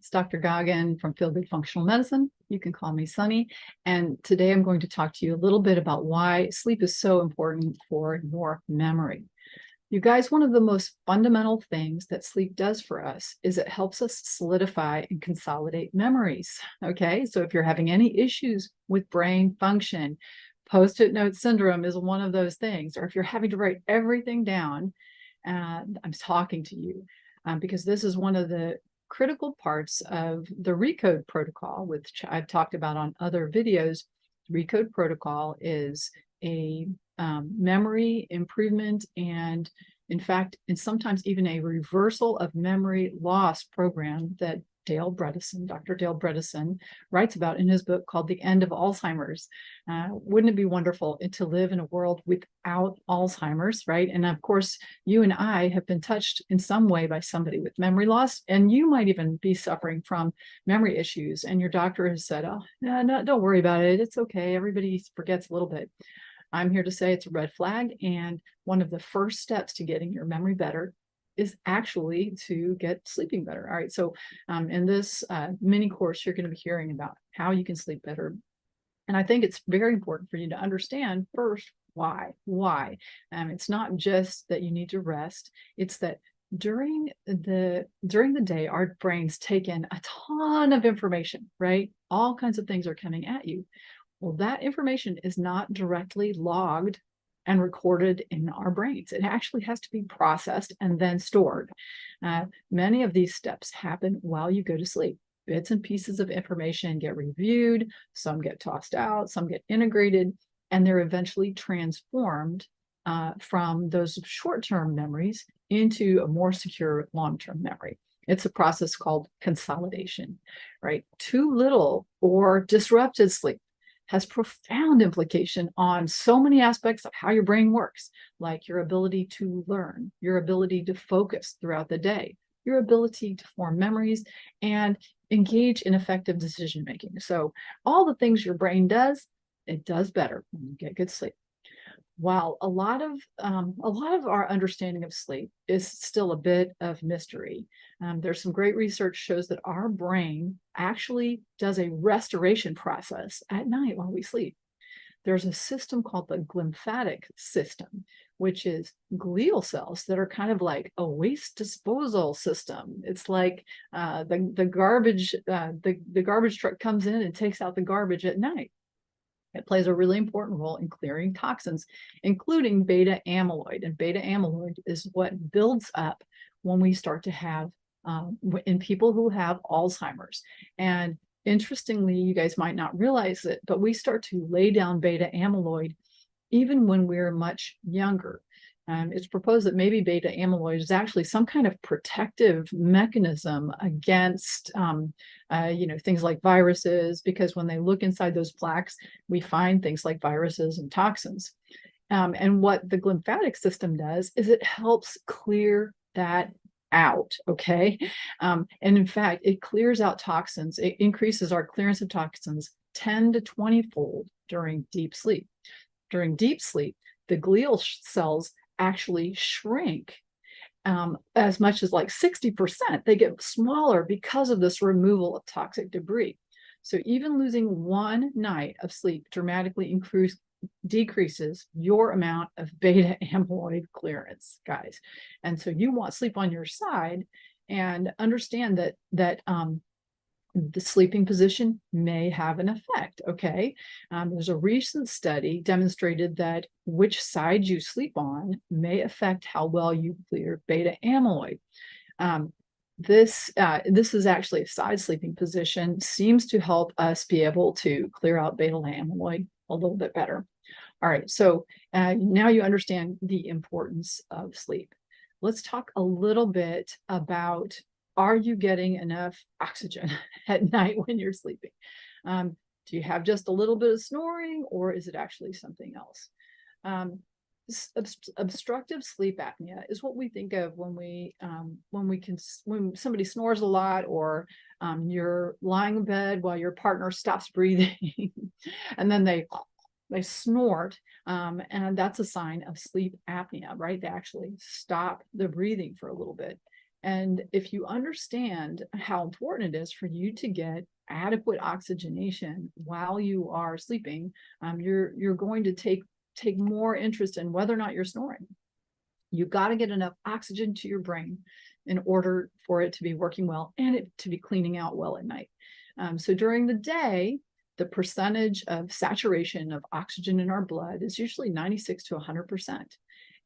It's Dr. Goggin from Feel Good Functional Medicine. You can call me Sunny. And today I'm going to talk to you a little bit about why sleep is so important for your memory. You guys, one of the most fundamental things that sleep does for us is it helps us solidify and consolidate memories. Okay, so if you're having any issues with brain function, post-it note syndrome is one of those things, or if you're having to write everything down, I'm talking to you because this is one of the critical parts of the RECODE protocol, which I've talked about on other videos. RECODE protocol is a memory improvement and, in fact, and sometimes even a reversal of memory loss program that Dr. Dale Bredesen writes about in his book called The End of Alzheimer's. Wouldn't it be wonderful to live in a world without Alzheimer's, right? And of course, you and I have been touched in some way by somebody with memory loss, and you might even be suffering from memory issues, and your doctor has said, oh, no, don't worry about it. It's okay. Everybody forgets a little bit. I'm here to say it's a red flag, and one of the first steps to getting your memory better is actually to get sleeping better. All right, so in this mini course, you're going to be hearing about how you can sleep better. And I think it's very important for you to understand first why. It's not just that you need to rest, it's that during the day, our brains take in a ton of information, right? All kinds of things are coming at you. Well, that information is not directly logged and recorded in our brains. It actually has to be processed and then stored. Many of these steps happen while you go to sleep. Bits and pieces of information get reviewed, some get tossed out, some get integrated, and they're eventually transformed from those short-term memories into a more secure long-term memory. It's a process called consolidation, right? Too little or disrupted sleep has profound implication on so many aspects of how your brain works, like your ability to learn, your ability to focus throughout the day, your ability to form memories, and engage in effective decision making. So all the things your brain does, it does better when you get good sleep. While a lot of our understanding of sleep is still a bit of mystery, there's some great research shows that our brain actually does a restoration process at night while we sleep. There's a system called the glymphatic system, which is glial cells that are kind of like a waste disposal system. It's like the garbage truck comes in and takes out the garbage at night. It plays a really important role in clearing toxins, including beta amyloid. And beta amyloid is what builds up when we start to have, in people who have Alzheimer's. And interestingly, you guys might not realize it, but we start to lay down beta amyloid even when we're much younger. It's proposed that maybe beta amyloid is actually some kind of protective mechanism against, things like viruses, because when they look inside those plaques, we find things like viruses and toxins. And what the glymphatic system does is it helps clear that out, okay? And in fact, it clears out toxins. It increases our clearance of toxins 10 to 20-fold during deep sleep. During deep sleep, the glial cells actually shrink as much as like 60%. They get smaller because of this removal of toxic debris. So even losing one night of sleep dramatically decreases your amount of beta amyloid clearance, guys. And so you want sleep on your side, and understand that the sleeping position may have an effect, okay? There's a recent study demonstrated that which side you sleep on may affect how well you clear beta amyloid. This is actually a side sleeping position, seems to help us be able to clear out beta amyloid a little bit better. All right, so now you understand the importance of sleep. Let's talk a little bit about, are you getting enough oxygen at night when you're sleeping? Do you have just a little bit of snoring, or is it actually something else? Obstructive sleep apnea is what we think of when somebody snores a lot, or you're lying in bed while your partner stops breathing and then they snort, and that's a sign of sleep apnea, right? They actually stop the breathing for a little bit. And if you understand how important it is for you to get adequate oxygenation while you are sleeping, you're going to take more interest in whether or not you're snoring. You've got to get enough oxygen to your brain in order for it to be working well and it to be cleaning out well at night. So during the day, the percentage of saturation of oxygen in our blood is usually 96 to 100%.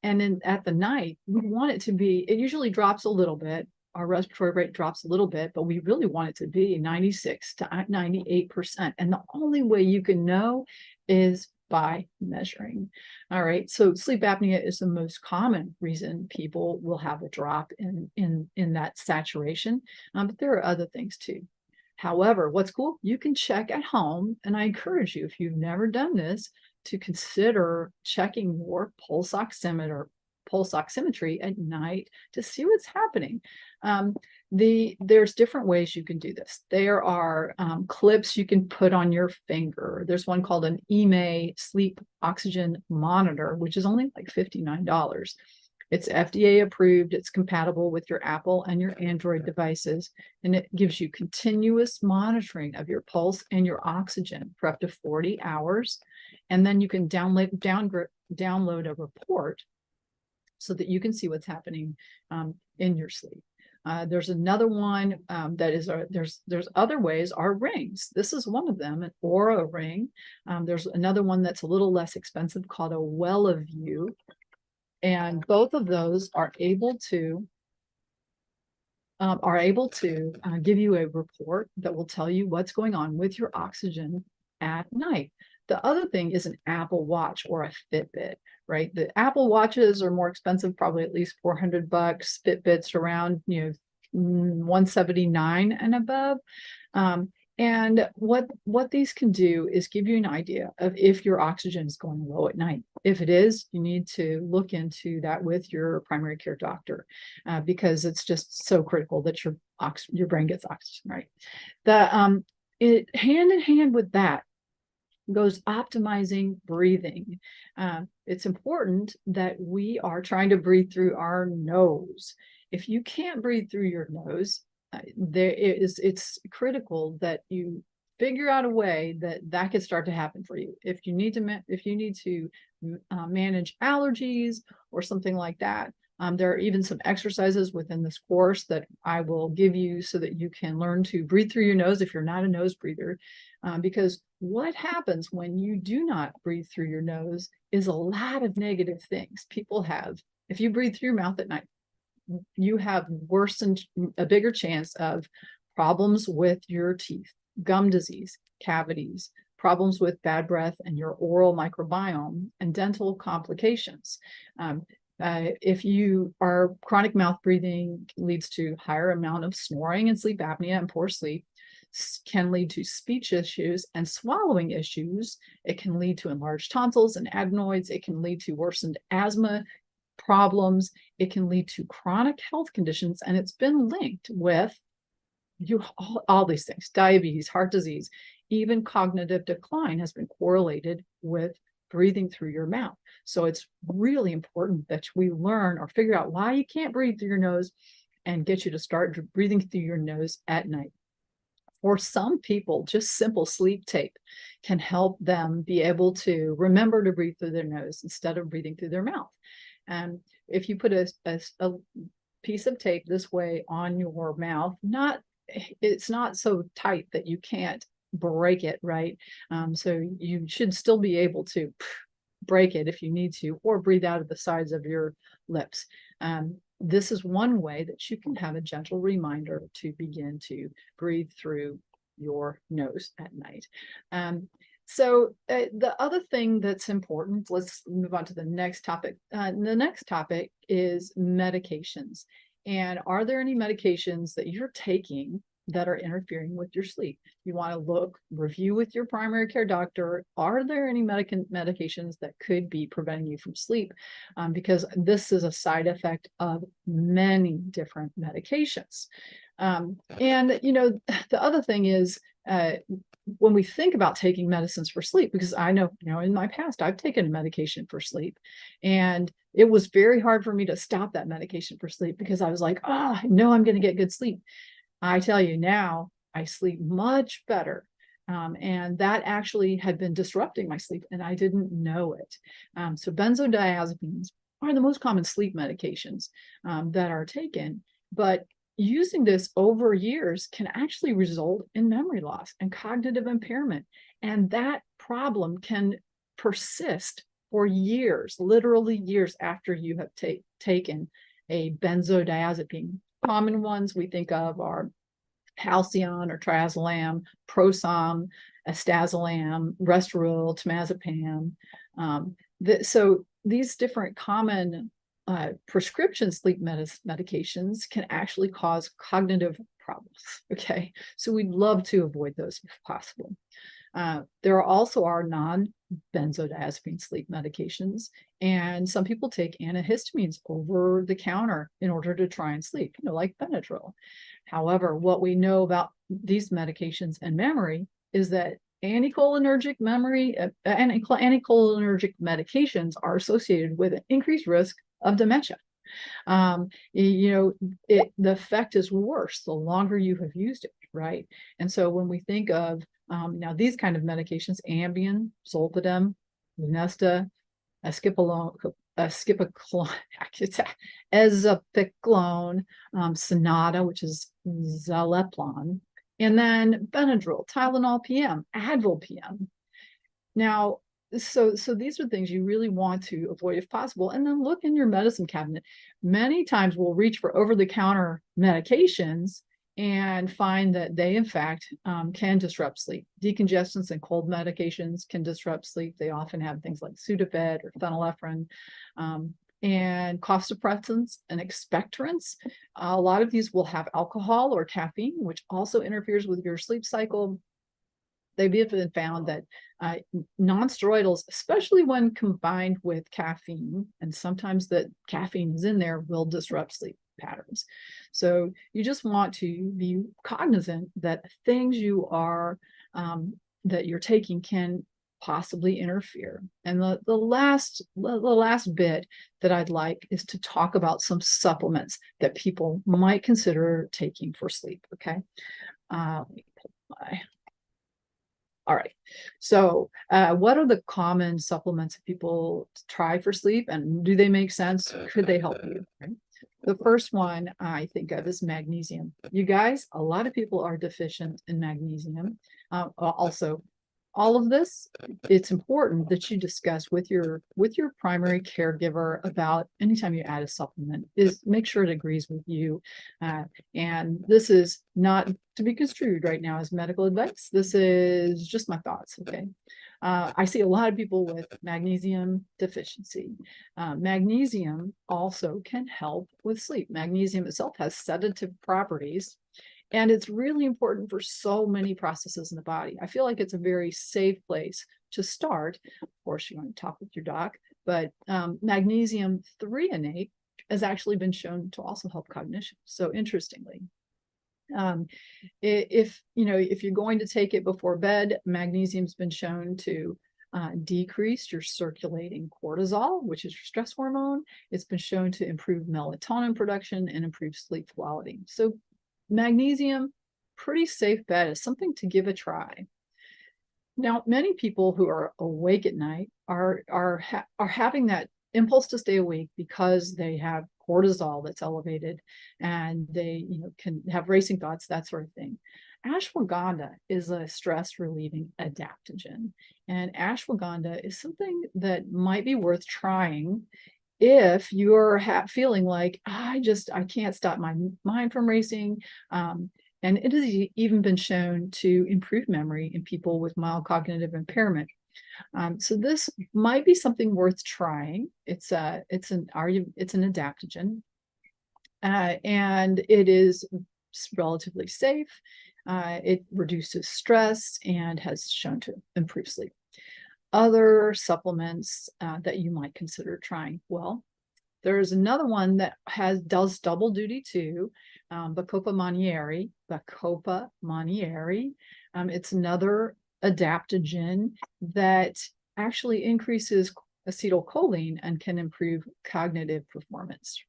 And then at the night, we want it to be, it usually drops a little bit. Our respiratory rate drops a little bit, but we really want it to be 96 to 98%. And the only way you can know is by measuring. All right. So sleep apnea is the most common reason people will have a drop in that saturation. But there are other things too. However, what's cool, you can check at home. And I encourage you, if you've never done this, to consider checking your pulse oximetry at night to see what's happening. There's different ways you can do this. There are clips you can put on your finger. There's one called an EMA sleep oxygen monitor, which is only like $59. It's FDA approved. It's compatible with your Apple and your Android devices, and it gives you continuous monitoring of your pulse and your oxygen for up to 40 hours. And then you can download a report so that you can see what's happening in your sleep. There's another one that is, there's other ways are rings. This is one of them, an Aura ring. There's another one that's a little less expensive called a WellView. And both of those are able to give you a report that will tell you what's going on with your oxygen at night. The other thing is an Apple Watch or a Fitbit, right? The Apple Watches are more expensive, probably at least $400. Fitbits around, $179 and above. And what these can do is give you an idea of if your oxygen is going low at night. If it is, you need to look into that with your primary care doctor because it's just so critical that your brain gets oxygen, right? Hand in hand with that goes optimizing breathing. It's important that we are trying to breathe through our nose. If you can't breathe through your nose, it's critical that you figure out a way that could start to happen for you. If you need to manage allergies or something like that, there are even some exercises within this course that I will give you so that you can learn to breathe through your nose if you're not a nose breather. Because what happens when you do not breathe through your nose is a lot of negative things. If you breathe through your mouth at night, you have a bigger chance of problems with your teeth, gum disease, cavities, problems with bad breath and your oral microbiome, and dental complications. If you are chronic mouth breathing, leads to higher amount of snoring and sleep apnea, and poor sleep can lead to speech issues and swallowing issues. It can lead to enlarged tonsils and adenoids. It can lead to worsened asthma problems. It can lead to chronic health conditions, and it's been linked with all these things: diabetes, heart disease, even cognitive decline has been correlated with breathing through your mouth. So it's really important that we learn or figure out why you can't breathe through your nose and get you to start breathing through your nose at night. For some people, just simple sleep tape can help them be able to remember to breathe through their nose instead of breathing through their mouth. And if you put a piece of tape this way on your mouth, it's not so tight that you can't break it, right? So you should still be able to break it if you need to, or breathe out of the sides of your lips. This is one way that you can have a gentle reminder to begin to breathe through your nose at night. So the other thing that's important, let's move on to the next topic. The next topic is medications. And are there any medications that you're taking that are interfering with your sleep? You want to review with your primary care doctor. Are there any medications that could be preventing you from sleep? Because this is a side effect of many different medications. And the other thing is, when we think about taking medicines for sleep, because I know, in my past, I've taken medication for sleep, and it was very hard for me to stop that medication for sleep because I was like, I know I'm going to get good sleep. I tell you now, I sleep much better. And that actually had been disrupting my sleep, and I didn't know it. So benzodiazepines are the most common sleep medications that are taken, but using this over years can actually result in memory loss and cognitive impairment. And that problem can persist for years, literally years after you have taken a benzodiazepine. Common ones we think of are Halcion or Triazolam, Prosom, Astazolam, Restoril, Temazepam. So these different common prescription sleep medications can actually cause cognitive problems. Okay, so we'd love to avoid those if possible. There also are non-benzodiazepine sleep medications, and some people take antihistamines over the counter in order to try and sleep, like Benadryl. However, what we know about these medications and memory is that anticholinergic medications are associated with an increased risk of dementia. The effect is worse the longer you have used it, right? And so when we think of now these kind of medications, Ambien, Zolpidem, Lunesta, ezapicolone, Sonata, which is Zaleplon, and then Benadryl, Tylenol PM, Advil PM. Now, so these are things you really want to avoid if possible. And then look in your medicine cabinet. Many times we'll reach for over-the-counter medications and find that they, in fact, can disrupt sleep. Decongestants and cold medications can disrupt sleep. They often have things like Sudafed or phenylephrine. And cough suppressants and expectorants. A lot of these will have alcohol or caffeine, which also interferes with your sleep cycle. They've been found that non-steroidals, especially when combined with caffeine, and sometimes that caffeine is in there, will disrupt sleep patterns. So you just want to be cognizant that things that you're taking can possibly interfere. And the last bit that I'd like is to talk about some supplements that people might consider taking for sleep. Okay. Let me pull my. All right. So what are the common supplements that people try for sleep, and do they make sense? Could they help you? Okay. The first one I think of is magnesium. You guys, a lot of people are deficient in magnesium. Also, all of this, it's important that you discuss with your primary caregiver about anytime you add a supplement, is make sure it agrees with you. And this is not to be construed right now as medical advice. This is just my thoughts, okay? I see a lot of people with magnesium deficiency. Magnesium also can help with sleep. Magnesium itself has sedative properties, and it's really important for so many processes in the body. I feel like it's a very safe place to start. Of course, you want to talk with your doc, but magnesium threonate has actually been shown to also help cognition. So interestingly, if you're going to take it before bed, magnesium's been shown to decrease your circulating cortisol, which is your stress hormone. It's been shown to improve melatonin production and improve sleep quality. So magnesium, pretty safe bet, is something to give a try. Now, many people who are awake at night are having that impulse to stay awake because they have cortisol that's elevated, and they can have racing thoughts, that sort of thing. Ashwagandha is a stress relieving adaptogen, and ashwagandha is something that might be worth trying if you're feeling like I can't stop my mind from racing. And it has even been shown to improve memory in people with mild cognitive impairment. So this might be something worth trying. It's an adaptogen, and it is relatively safe. It reduces stress and has shown to improve sleep. Other supplements that you might consider trying. Well, there's another one that does double duty too, Bacopa monnieri. It's another adaptogen that actually increases acetylcholine and can improve cognitive performance.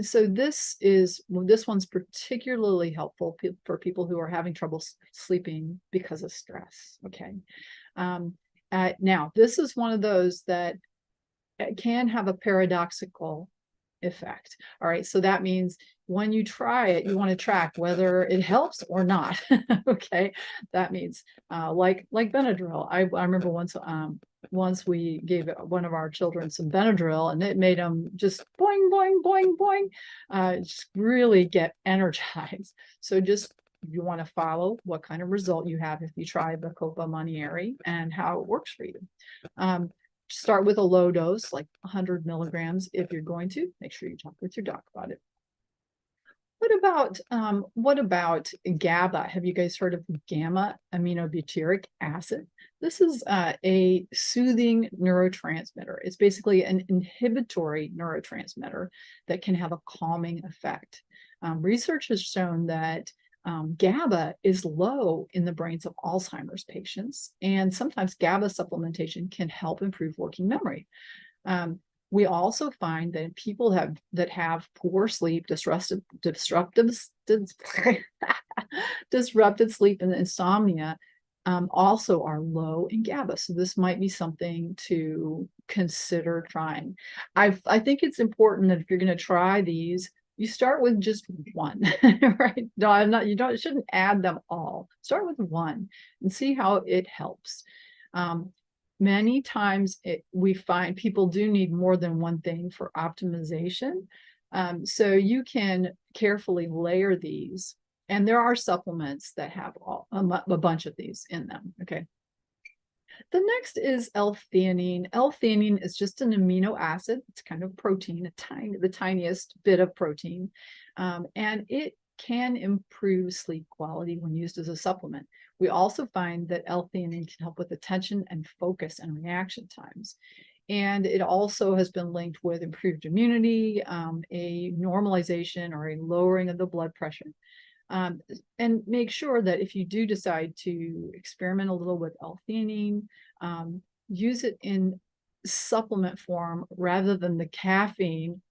So this one's particularly helpful for people who are having trouble sleeping because of stress. Okay. Now, this is one of those that can have a paradoxical effect. All right. So that means when you try it, you want to track whether it helps or not. Okay. That means like Benadryl. I remember once we gave one of our children some Benadryl and it made them just boing, boing, boing, boing, just really get energized. So just you want to follow what kind of result you have if you try Bacopa monnieri and how it works for you. Start with a low dose, like 100 milligrams. If you're going to, make sure you talk with your doc about it. What about GABA? Have you guys heard of gamma aminobutyric acid? This is a soothing neurotransmitter. It's basically an inhibitory neurotransmitter that can have a calming effect. Research has shown that GABA is low in the brains of Alzheimer's patients, and sometimes GABA supplementation can help improve working memory. We also find that people that have poor sleep, disrupted sleep and insomnia also are low in GABA. So this might be something to consider trying. I think it's important that if you're going to try these, you start with just one, right? No, you shouldn't add them all. Start with one and see how it helps. Many times we find people do need more than one thing for optimization. So you can carefully layer these, and there are supplements that have a bunch of these in them, okay? The next is L-theanine. L-theanine is just an amino acid. It's kind of protein, the tiniest bit of protein. And it can improve sleep quality when used as a supplement. We also find that L-theanine can help with attention and focus and reaction times. And it also has been linked with improved immunity, a normalization or a lowering of the blood pressure. And make sure that if you do decide to experiment a little with L-theanine, use it in supplement form rather than the caffeine,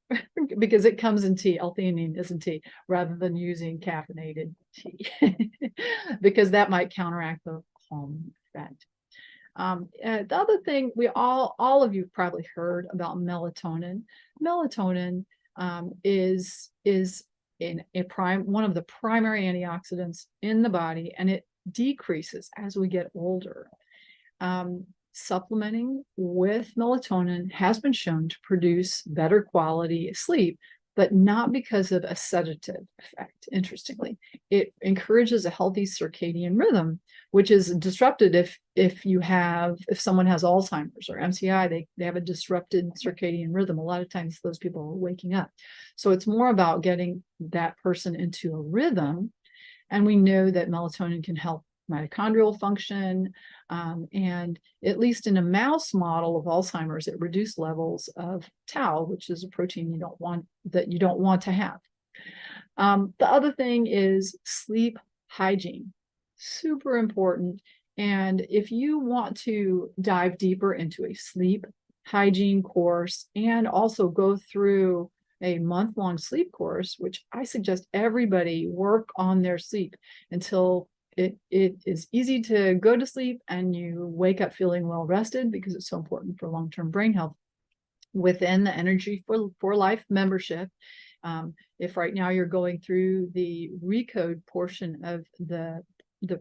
because it comes in tea. L-theanine is in tea, rather than using caffeinated tea, because that might counteract the calming effect. The other thing, all of you probably heard about melatonin. Melatonin is one of the primary antioxidants in the body, and it decreases as we get older. Supplementing with melatonin has been shown to produce better quality sleep, but not because of a sedative effect. Interestingly, it encourages a healthy circadian rhythm, which is disrupted if someone has Alzheimer's or MCI, they have a disrupted circadian rhythm. A lot of times those people are waking up. So it's more about getting that person into a rhythm. And we know that melatonin can help mitochondrial function. And at least in a mouse model of Alzheimer's, it reduced levels of tau, which is a protein you don't want to have. The other thing is sleep hygiene, super important. And if you want to dive deeper into a sleep hygiene course and also go through a month-long sleep course, which I suggest everybody work on their sleep until it is easy to go to sleep and you wake up feeling well rested, because it's so important for long-term brain health. Within the Energy for Life membership, if right now you're going through the recode portion of the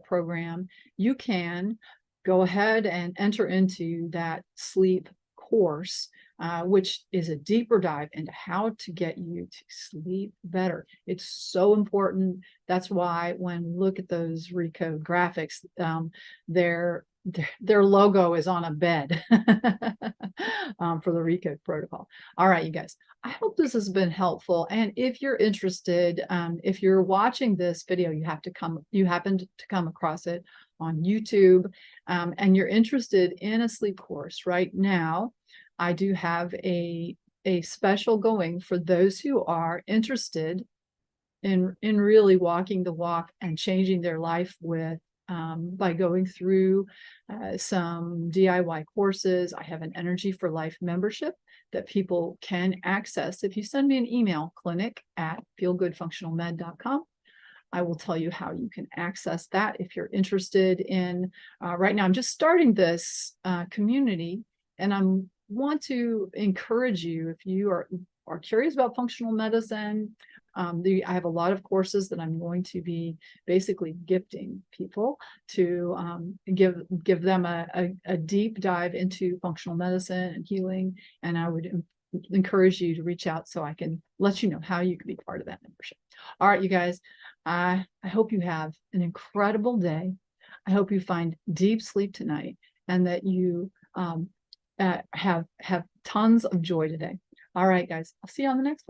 program, you can go ahead and enter into that sleep course, which is a deeper dive into how to get you to sleep better. It's so important. That's why when we look at those recode graphics, their logo is on a bed for the recode protocol. All right, you guys, I hope this has been helpful. And if you're interested, if you're watching this video, you happened to come across it on YouTube, and you're interested in a sleep course right now, I do have a special going for those who are interested in really walking the walk and changing their life with by going through some DIY courses. I have an Energy for Life membership that people can access. If you send me an email, clinic@feelgoodfunctionalmed.com, I will tell you how you can access that if you're interested in. Right now, I'm just starting this community, and I want to encourage you, if you are curious about functional medicine. I have a lot of courses that I'm going to be basically gifting people to give them a deep dive into functional medicine and healing. And I would encourage you to reach out so I can let you know how you can be part of that membership. All right, you guys, I hope you have an incredible day. I hope you find deep sleep tonight, and that you have tons of joy today. All right, guys, I'll see you on the next one.